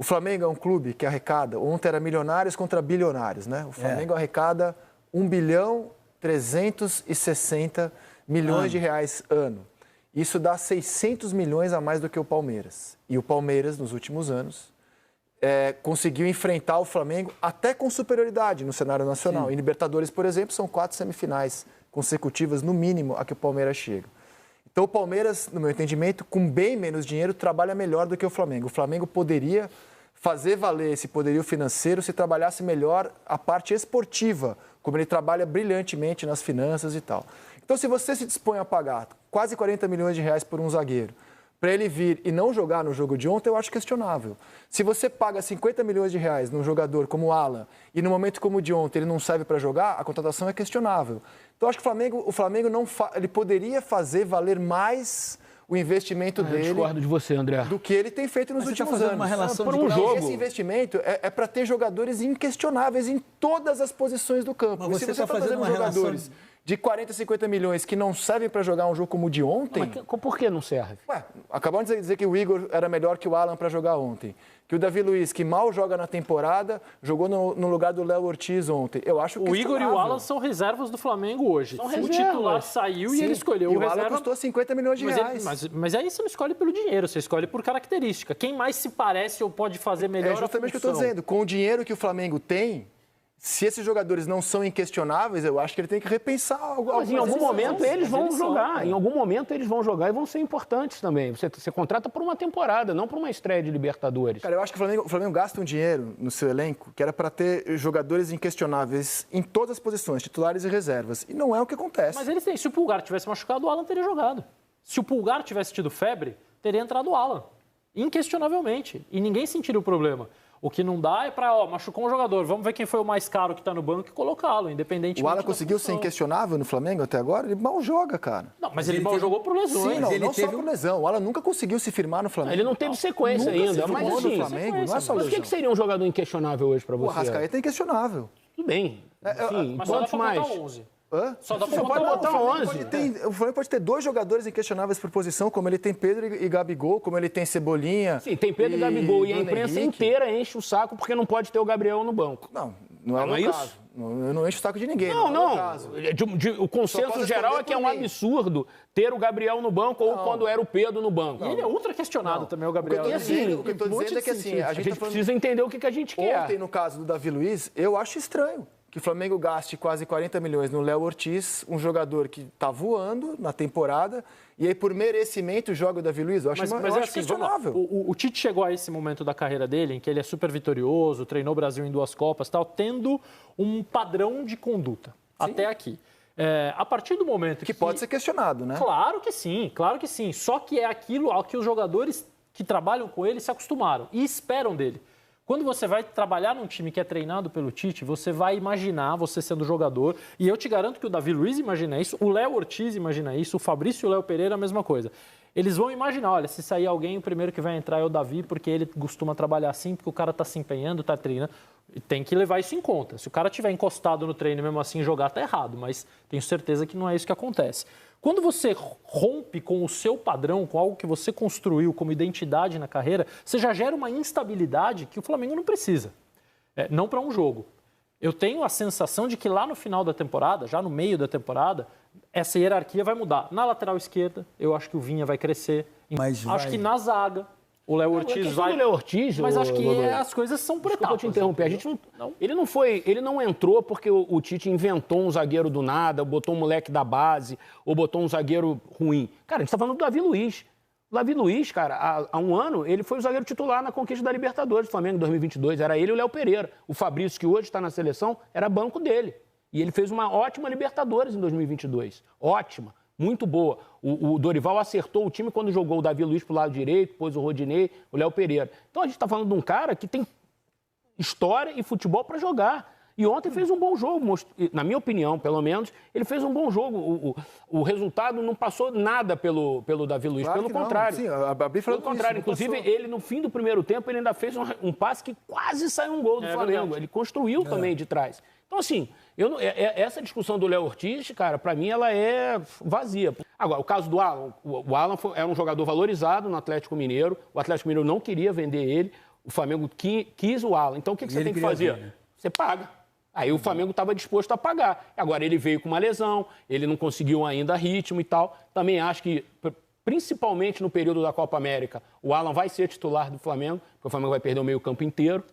O Flamengo é um clube que arrecada, ontem era milionários contra bilionários, né? O Flamengo arrecada 1.360 bilhões de reais ano. Isso dá 600 milhões a mais do que o Palmeiras. E o Palmeiras, nos últimos anos, conseguiu enfrentar o Flamengo até com superioridade no cenário nacional. Sim. Em Libertadores, por exemplo, são 4 semifinais consecutivas, no mínimo, a que o Palmeiras chega. Então, o Palmeiras, no meu entendimento, com bem menos dinheiro, trabalha melhor do que o Flamengo. O Flamengo poderia fazer valer esse poderio financeiro se trabalhasse melhor a parte esportiva, como ele trabalha brilhantemente nas finanças e tal. Então, se você se dispõe a pagar quase 40 milhões de reais por um zagueiro, para ele vir e não jogar no jogo de ontem, eu acho questionável. Se você paga 50 milhões de reais num jogador como o Alan, e no momento como o de ontem ele não serve para jogar, a contratação é questionável. Então, eu acho que o Flamengo ele poderia fazer valer mais o investimento dele. Eu discordo de você, André. Do que ele tem feito nos últimos anos. Uma relação por um jogo. Esse investimento é para ter jogadores inquestionáveis em todas as posições do campo. Mas e se você você está está fazendo fazendo uma jogadores de 40, 50 milhões que não servem para jogar um jogo como o de ontem... Mas por que não serve? Acabamos de dizer que o Igor era melhor que o Alan para jogar ontem. Que o Davi Luiz, que mal joga na temporada, jogou no lugar do Léo Ortiz ontem. Eu acho que o Igor e o Alan são reservas do Flamengo hoje. São o reservas. titular saiu e ele escolheu e o reserva. Alan custou 50 milhões de reais. Mas aí você não escolhe pelo dinheiro, você escolhe por característica. Quem mais se parece ou pode fazer melhor a função. É justamente o que eu estou dizendo. Com o dinheiro que o Flamengo tem... Se esses jogadores não são inquestionáveis, eu acho que ele tem que repensar algo. Mas em algum momento eles vão jogar. Em algum momento eles vão jogar e vão ser importantes também. Você contrata por uma temporada, não por uma estreia de Libertadores. Cara, eu acho que o Flamengo gasta um dinheiro no seu elenco que era para ter jogadores inquestionáveis em todas as posições, titulares e reservas. E não é o que acontece. Mas eles têm. Se o Pulgar tivesse machucado, o Alan teria jogado. Se o Pulgar tivesse tido febre, teria entrado o Alan. Inquestionavelmente. E ninguém sentiria o problema. O que não dá é para, machucou um jogador, vamos ver quem foi o mais caro que está no banco e colocá-lo, independentemente. O Alan conseguiu ser inquestionável no Flamengo até agora? Ele mal joga, cara. Não, mas ele mal jogou por lesões. Sim, não só por lesão. O Alan nunca conseguiu se firmar no Flamengo. Ele não teve sequência ainda, mas assim, no Flamengo, não é só mas lesão. o que seria um jogador inquestionável hoje para você? O Arrascaeta é inquestionável. Tudo bem. Enfim, mas só dá quantos pra mais? botar 11. Hã? Só dá pra pode botar 11. O Flamengo pode ter 2 jogadores inquestionáveis por posição, como ele tem Pedro e Gabigol, como ele tem Cebolinha. Sim, tem Pedro e Gabigol e a Bruno imprensa Henrique. inteira enche o saco porque não pode ter o Gabriel no banco. Não é o meu caso. Eu não encho o saco de ninguém. Não. Caso. O consenso geral é que é um absurdo ter o Gabriel no banco ou quando era o Pedro no banco. E ele é ultra questionado também, o Gabriel. O que eu estou dizendo é que assim, A gente precisa entender o que a gente quer. Ontem, no caso do Davi Luiz, eu acho estranho que o Flamengo gaste quase 40 milhões no Léo Ortiz, um jogador que está voando na temporada, e aí por merecimento joga o Davi Luiz. Eu acho, acho questionável. O Tite chegou a esse momento da carreira dele, em que ele é super vitorioso, treinou o Brasil em 2 Copas, tal, tendo um padrão de conduta. Sim. Até aqui. A partir do momento que pode ser questionado, né? Claro que sim, claro que sim. Só que é aquilo ao que os jogadores que trabalham com ele se acostumaram e esperam dele. Quando você vai trabalhar num time que é treinado pelo Tite, você vai imaginar, você sendo jogador, e eu te garanto que o Davi Luiz imagina isso, o Léo Ortiz imagina isso, o Fabrício e o Léo Pereira a mesma coisa. Eles vão imaginar, olha, se sair alguém, o primeiro que vai entrar é o Davi, porque ele costuma trabalhar assim, porque o cara está se empenhando, está treinando. E tem que levar isso em conta. Se o cara estiver encostado no treino e mesmo assim jogar, está errado, mas tenho certeza que não é isso que acontece. Quando você rompe com o seu padrão, com algo que você construiu como identidade na carreira, você já gera uma instabilidade que o Flamengo não precisa. Não para um jogo. Eu tenho a sensação de que lá no final da temporada, já no meio da temporada, essa hierarquia vai mudar. Na lateral esquerda, eu acho que o Vinha vai crescer. Acho que na zaga, o Léo Ortiz vai... Léo Ortiz, mas acho que as coisas são por etapas. Desculpa te interromper. A gente ele não entrou porque o Tite inventou um zagueiro do nada, ou botou um moleque da base, ou botou um zagueiro ruim. Cara, a gente está falando do Davi Luiz. O Davi Luiz, cara, há um ano, ele foi o zagueiro titular na conquista da Libertadores do Flamengo em 2022. Era ele e o Léo Pereira. O Fabrício, que hoje está na seleção, era banco dele. E ele fez uma ótima Libertadores em 2022. Ótima. Muito boa. O Dorival acertou o time quando jogou o Davi Luiz pro lado direito, depois o Rodinei, o Léo Pereira. Então a gente está falando de um cara que tem história e futebol para jogar. E ontem fez um bom jogo, na minha opinião, pelo menos, ele fez um bom jogo. O resultado não passou nada pelo Davi Luiz, claro pelo contrário. Sim, a Babi falou pelo contrário, inclusive, ele no fim do primeiro tempo, ele ainda fez um passe que quase saiu um gol do Flamengo. Verdade. Ele construiu também de trás. Então, assim, essa discussão do Léo Ortiz, cara, para mim, ela é vazia. Agora, o caso do Alan. O Alan era um jogador valorizado no Atlético Mineiro. O Atlético Mineiro não queria vender ele. O Flamengo quis o Alan. Então, o que você tem que fazer? Ver, né? Você paga. Aí o Flamengo estava disposto a pagar. Agora, ele veio com uma lesão, ele não conseguiu ainda ritmo e tal. Também acho que, principalmente no período da Copa América, o Alan vai ser titular do Flamengo, porque o Flamengo vai perder o meio-campo inteiro.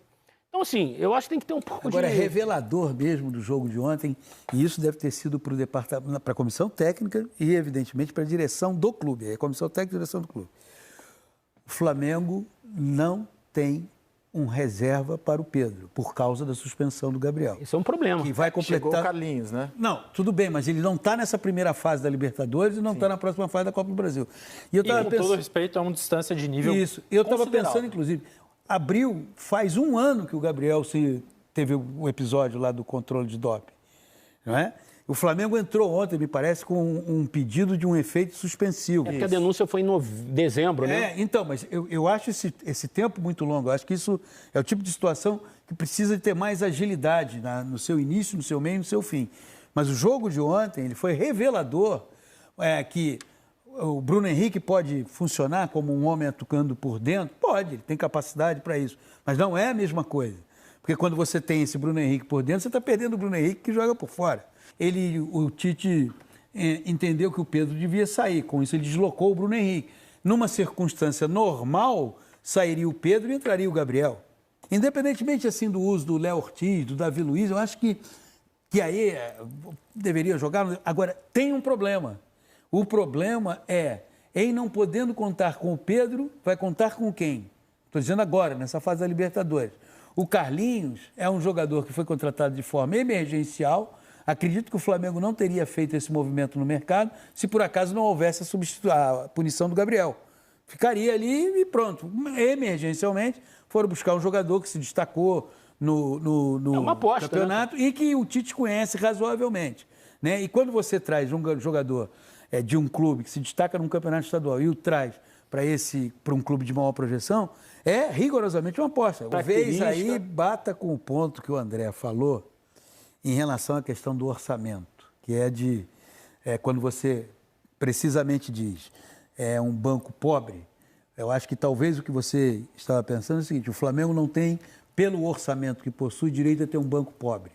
Então, assim, eu acho que tem que ter um pouco Agora, de... é revelador mesmo do jogo de ontem, e isso deve ter sido para o departamento, para a comissão técnica e, evidentemente, para a direção do clube. É a comissão técnica e a direção do clube. O Flamengo não tem um reserva para o Pedro, por causa da suspensão do Gabriel. Isso é um problema. Que vai completar... Chegou o Carlinhos, né? Não, tudo bem, mas ele não está nessa primeira fase da Libertadores e não está na próxima fase da Copa do Brasil. E eu com todo respeito, é uma distância de nível Isso. Eu estava considerável. pensando, inclusive, abril, faz um ano que o Gabriel teve o episódio lá do controle de doping, não é? O Flamengo entrou ontem, me parece, com um pedido de um efeito suspensivo. É porque a denúncia foi em dezembro, né? Então, mas eu acho esse tempo muito longo. Eu acho que isso é o tipo de situação que precisa de ter mais agilidade no seu início, no seu meio e no seu fim. Mas o jogo de ontem, ele foi revelador que o Bruno Henrique pode funcionar como um homem atuando por dentro? Pode, ele tem capacidade para isso. Mas não é a mesma coisa. Porque quando você tem esse Bruno Henrique por dentro, você está perdendo o Bruno Henrique que joga por fora. O Tite entendeu que o Pedro devia sair, com isso ele deslocou o Bruno Henrique. Numa circunstância normal, sairia o Pedro e entraria o Gabriel. Independentemente assim do uso do Léo Ortiz, do Davi Luiz, eu acho que aí deveria jogar. Agora, tem um problema. O problema é, em não podendo contar com o Pedro, vai contar com quem? Estou dizendo agora, nessa fase da Libertadores. O Carlinhos é um jogador que foi contratado de forma emergencial. Acredito que o Flamengo não teria feito esse movimento no mercado se por acaso não houvesse a punição do Gabriel. Ficaria ali e pronto. Emergencialmente, foram buscar um jogador que se destacou no uma aposta, campeonato, né? E que o Tite conhece razoavelmente, né? E quando você traz um jogador de um clube que se destaca num campeonato estadual e o traz para um clube de maior projeção, é rigorosamente uma aposta. Talvez aí bata com o ponto que o André falou em relação à questão do orçamento, que quando você precisamente diz um banco pobre, eu acho que talvez o que você estava pensando é o seguinte: o Flamengo não tem, pelo orçamento que possui, direito a ter um banco pobre.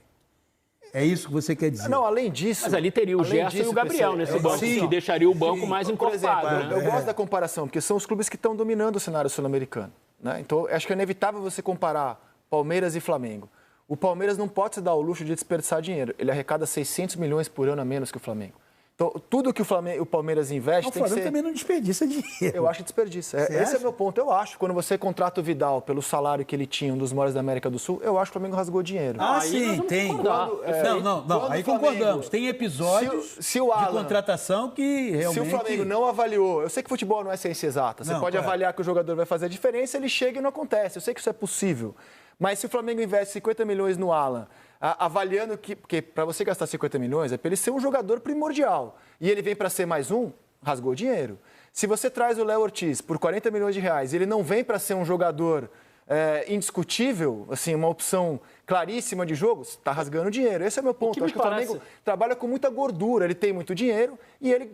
É isso que você quer dizer? Não, além disso... Mas ali teria o Gerson e o Gabriel nesse banco, que deixaria o banco mais encorpado. Por exemplo, eu gosto da comparação, porque são os clubes que estão dominando o cenário sul-americano, né? Então, acho que é inevitável você comparar Palmeiras e Flamengo. O Palmeiras não pode se dar o luxo de desperdiçar dinheiro. Ele arrecada 600 milhões por ano a menos que o Flamengo. Então, tudo que o Palmeiras investe tem que ser... O Flamengo também não desperdiça dinheiro. Eu acho que desperdiça. Esse é o meu ponto. Eu acho. Quando você contrata o Vidal pelo salário que ele tinha, um dos maiores da América do Sul, eu acho que o Flamengo rasgou dinheiro. Sim, tem. Não. Aí concordamos. Tem episódios de contratação que realmente... Se o Flamengo não avaliou... Eu sei que futebol não é ciência exata. Você pode avaliar que o jogador vai fazer a diferença, ele chega e não acontece. Eu sei que isso é possível. Mas se o Flamengo investe 50 milhões no Alan, avaliando que... Porque para você gastar 50 milhões é para ele ser um jogador primordial. E ele vem para ser mais um, rasgou dinheiro. Se você traz o Léo Ortiz por 40 milhões de reais e ele não vem para ser um jogador indiscutível, assim, uma opção claríssima de jogo, está rasgando dinheiro. Esse é o meu ponto. Acho que o Flamengo trabalha com muita gordura, ele tem muito dinheiro e ele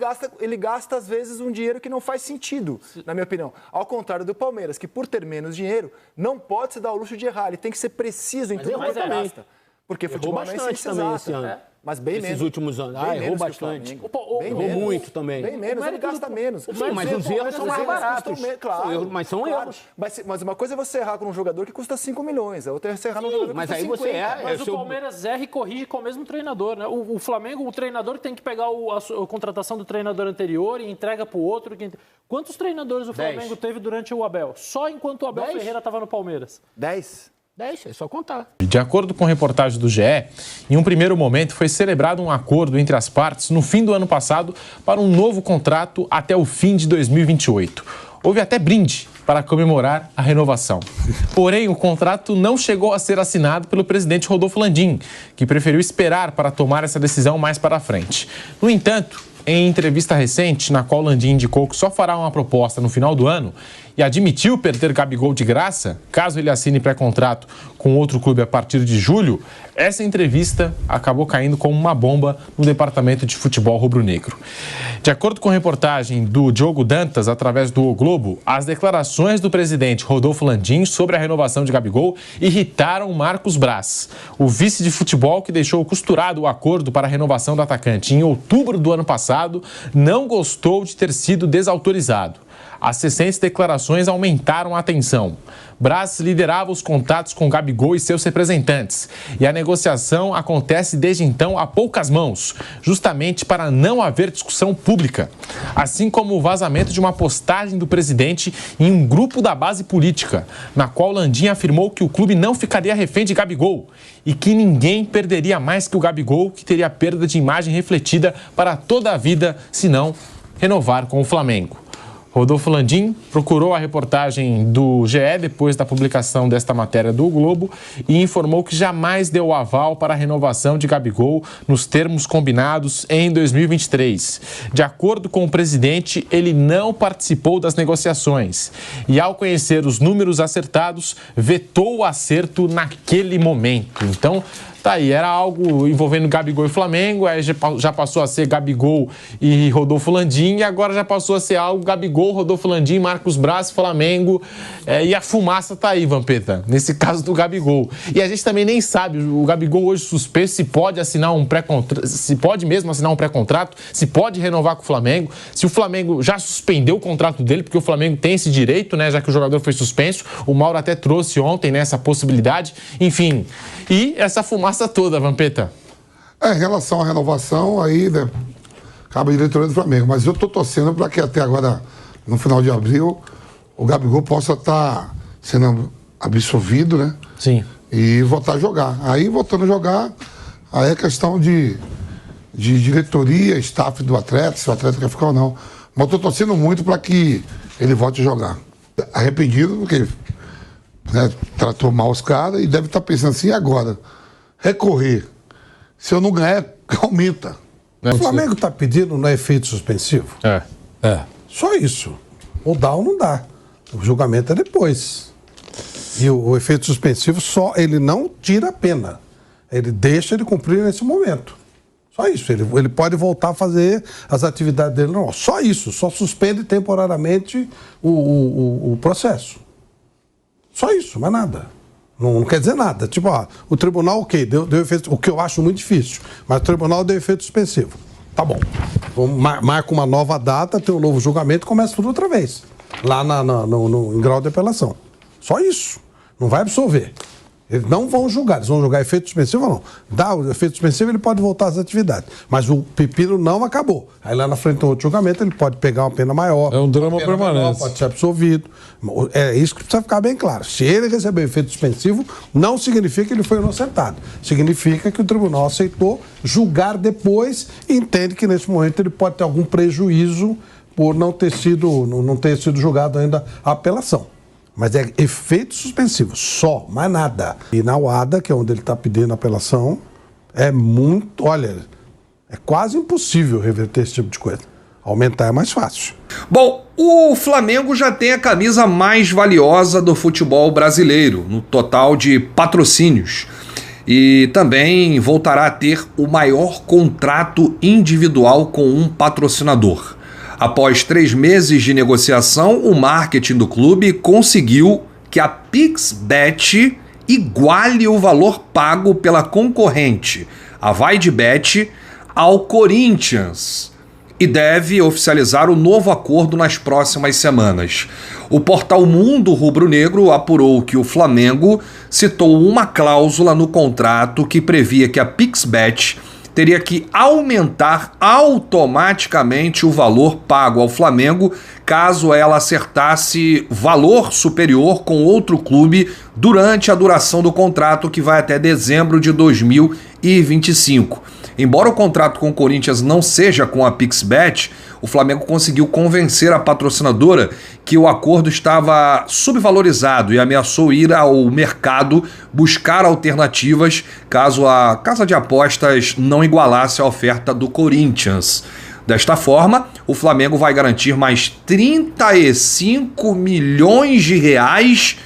gasta, às vezes, um dinheiro que não faz sentido, na minha opinião. Ao contrário do Palmeiras, que por ter menos dinheiro, não pode se dar o luxo de errar, ele tem que ser preciso em tudo que ele gasta. Porque futebol não é ciência exata. Mas bem menos. Esses últimos anos. Errou bastante. Errou muito também. Bem menos, ele gasta menos. Sim, mas os erros são mais baratos. Claro. Mas são erros. Mas uma coisa é você errar com um jogador que custa 5 milhões. A outra é você errar num jogador que custa 50. Mas aí você erra. Mas o Palmeiras erra e corrige com o mesmo treinador, né? O Flamengo, o treinador tem que pegar a contratação do treinador anterior e entrega para o outro. Quantos treinadores o Flamengo teve durante o Abel? Só enquanto o Abel Ferreira estava no Palmeiras. 10. É só contar. De acordo com reportagem do GE, em um primeiro momento foi celebrado um acordo entre as partes no fim do ano passado para um novo contrato até o fim de 2028. Houve até brinde para comemorar a renovação. Porém, o contrato não chegou a ser assinado pelo presidente Rodolfo Landim, que preferiu esperar para tomar essa decisão mais para frente. No entanto, em entrevista recente, na qual Landim indicou que só fará uma proposta no final do ano e admitiu perder Gabigol de graça, caso ele assine pré-contrato com outro clube a partir de julho, essa entrevista acabou caindo como uma bomba no departamento de futebol rubro-negro. De acordo com a reportagem do Diogo Dantas, através do O Globo, as declarações do presidente Rodolfo Landim sobre a renovação de Gabigol irritaram Marcos Braz, o vice de futebol que deixou costurado o acordo para a renovação do atacante em outubro do ano passado, não gostou de ter sido desautorizado. As recentes declarações aumentaram a tensão. Braz liderava os contatos com Gabigol e seus representantes. E a negociação acontece desde então a poucas mãos, justamente para não haver discussão pública. Assim como o vazamento de uma postagem do presidente em um grupo da base política, na qual Landim afirmou que o clube não ficaria refém de Gabigol e que ninguém perderia mais que o Gabigol, que teria perda de imagem refletida para toda a vida, se não renovar com o Flamengo. Rodolfo Landim procurou a reportagem do GE depois da publicação desta matéria do Globo e informou que jamais deu aval para a renovação de Gabigol nos termos combinados em 2023. De acordo com o presidente, ele não participou das negociações e, ao conhecer os números acertados, vetou o acerto naquele momento. Então, tá aí, era algo envolvendo Gabigol e Flamengo, aí já passou a ser Gabigol e Rodolfo Landim, e agora já passou a ser algo Gabigol, Rodolfo Landim, Marcos Braz, Flamengo, e a fumaça tá aí, Vampeta, nesse caso do Gabigol. E a gente também nem sabe, o Gabigol hoje suspenso, se pode assinar um pré-contrato, se pode mesmo assinar um pré-contrato, se pode renovar com o Flamengo, se o Flamengo já suspendeu o contrato dele, porque o Flamengo tem esse direito, né, já que o jogador foi suspenso, o Mauro até trouxe ontem, né, essa possibilidade, enfim, e essa fumaça toda, Vampeta. Em relação à renovação, aí, né, cabe a diretoria do Flamengo. Mas eu estou torcendo para que até agora, no final de abril, o Gabigol possa estar sendo absolvido, né? Sim. E voltar a jogar. Aí, voltando a jogar, aí é questão de diretoria, staff do atleta, se o atleta quer ficar ou não. Mas eu estou torcendo muito para que ele volte a jogar. Arrependido, porque, né, tratou mal os caras e deve estar pensando assim, agora, recorrer. Se eu não ganhar, aumenta. O Flamengo está pedindo não é efeito suspensivo? É. Só isso. Ou dá ou não dá. O julgamento é depois. E o efeito suspensivo só, ele não tira a pena. Ele deixa ele cumprir nesse momento. Só isso. Ele pode voltar a fazer as atividades dele. Não, só isso. Só suspende temporariamente o processo. Só isso, mais nada. Não quer dizer nada. Tipo, o tribunal, ok, deu efeito, o que eu acho muito difícil, mas o tribunal deu efeito suspensivo. Tá bom. Marca uma nova data, tem um novo julgamento, começa tudo outra vez. Lá em grau de apelação. Só isso. Não vai absolver. Eles não vão julgar, eles vão julgar efeito suspensivo ou não. Dá o efeito suspensivo, ele pode voltar às atividades. Mas o pepino não acabou. Aí lá na frente do outro julgamento, ele pode pegar uma pena maior. É um drama permanente. Pode ser absolvido. É isso que precisa ficar bem claro. Se ele recebeu efeito suspensivo, não significa que ele foi inocentado. Significa que o tribunal aceitou julgar depois e entende que nesse momento ele pode ter algum prejuízo por não ter sido julgado ainda a apelação. Mas é efeito suspensivo, só, mais nada. E na UADA, que é onde ele está pedindo a apelação, é muito, olha, é quase impossível reverter esse tipo de coisa. Aumentar é mais fácil. Bom, o Flamengo já tem a camisa mais valiosa do futebol brasileiro, no total de patrocínios. E também voltará a ter o maior contrato individual com um patrocinador. Após 3 meses de negociação, o marketing do clube conseguiu que a PixBet iguale o valor pago pela concorrente, a VaideBet, ao Corinthians, e deve oficializar o novo acordo nas próximas semanas. O portal Mundo Rubro-Negro apurou que o Flamengo citou uma cláusula no contrato que previa que a PixBet teria que aumentar automaticamente o valor pago ao Flamengo caso ela acertasse valor superior com outro clube durante a duração do contrato, que vai até dezembro de 2025. Embora o contrato com o Corinthians não seja com a PixBet, o Flamengo conseguiu convencer a patrocinadora que o acordo estava subvalorizado e ameaçou ir ao mercado buscar alternativas caso a casa de apostas não igualasse a oferta do Corinthians. Desta forma, o Flamengo vai garantir mais 35 milhões de reais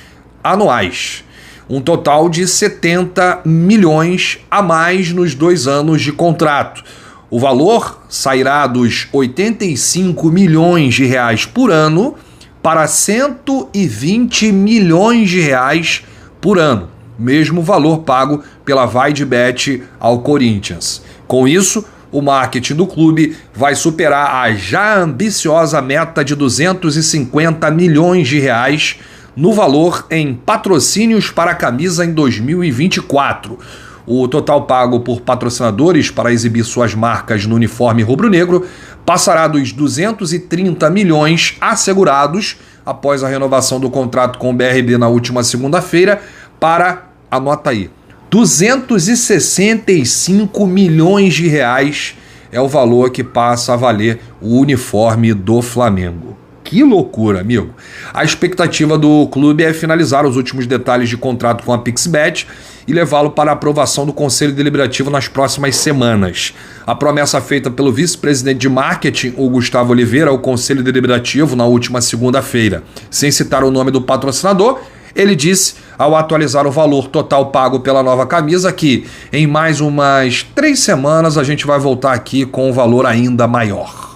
anuais. um total de 70 milhões a mais nos 2 anos de contrato. O valor sairá dos 85 milhões de reais por ano para 120 milhões de reais por ano, mesmo valor pago pela VaidBet ao Corinthians. Com isso, o marketing do clube vai superar a já ambiciosa meta de 250 milhões de reais no valor em patrocínios para a camisa em 2024. O total pago por patrocinadores para exibir suas marcas no uniforme rubro-negro passará dos 230 milhões assegurados após a renovação do contrato com o BRB na última segunda-feira para, anota aí, 265 milhões de reais é o valor que passa a valer o uniforme do Flamengo. Que loucura, amigo. A expectativa do clube é finalizar os últimos detalhes de contrato com a Pixbet e levá-lo para a aprovação do Conselho Deliberativo nas próximas semanas. A promessa feita pelo vice-presidente de marketing, o Gustavo Oliveira, ao Conselho Deliberativo na última segunda-feira. Sem citar o nome do patrocinador, ele disse, ao atualizar o valor total pago pela nova camisa, que em mais umas 3 semanas a gente vai voltar aqui com um valor ainda maior.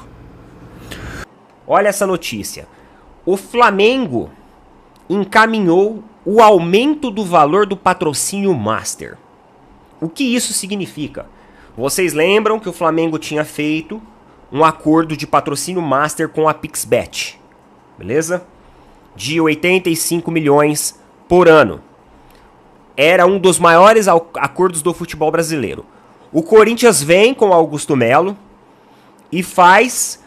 Olha essa notícia. O Flamengo encaminhou o aumento do valor do patrocínio Master. O que isso significa? Vocês lembram que o Flamengo tinha feito um acordo de patrocínio Master com a Pixbet, beleza? De 85 milhões por ano. Era um dos maiores acordos do futebol brasileiro. O Corinthians vem com o Augusto Melo e faz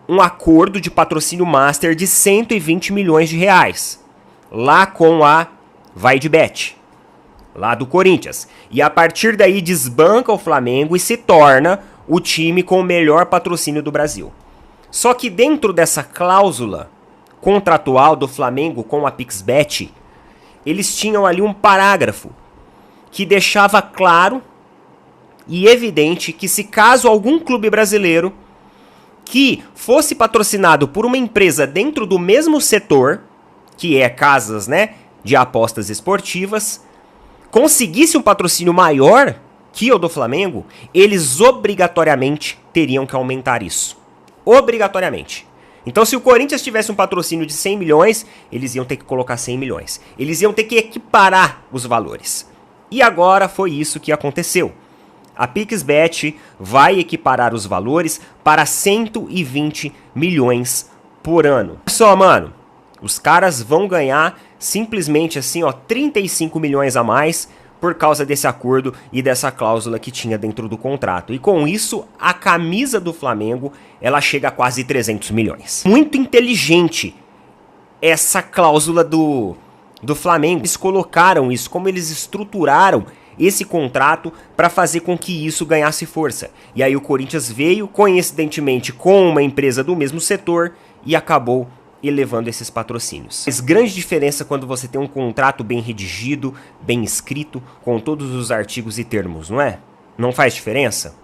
um acordo de patrocínio Master de 120 milhões de reais, lá com a VaidBet, lá do Corinthians. E a partir daí desbanca o Flamengo e se torna o time com o melhor patrocínio do Brasil. Só que dentro dessa cláusula contratual do Flamengo com a Pixbet, eles tinham ali um parágrafo que deixava claro e evidente que se caso algum clube brasileiro que fosse patrocinado por uma empresa dentro do mesmo setor, que é casas, né, de apostas esportivas, conseguisse um patrocínio maior que o do Flamengo, eles obrigatoriamente teriam que aumentar isso. Obrigatoriamente. Então, se o Corinthians tivesse um patrocínio de 100 milhões, eles iam ter que colocar 100 milhões. Eles iam ter que equiparar os valores. E agora foi isso que aconteceu. A Pixbet vai equiparar os valores para 120 milhões por ano. Olha só, mano, os caras vão ganhar simplesmente assim, ó, 35 milhões a mais por causa desse acordo e dessa cláusula que tinha dentro do contrato. E com isso, a camisa do Flamengo, ela chega a quase 300 milhões. Muito inteligente essa cláusula do Flamengo. Eles colocaram isso, como eles estruturaram esse contrato para fazer com que isso ganhasse força. E aí o Corinthians veio, coincidentemente, com uma empresa do mesmo setor e acabou elevando esses patrocínios. Faz grande diferença quando você tem um contrato bem redigido, bem escrito, com todos os artigos e termos, não é? Não faz diferença?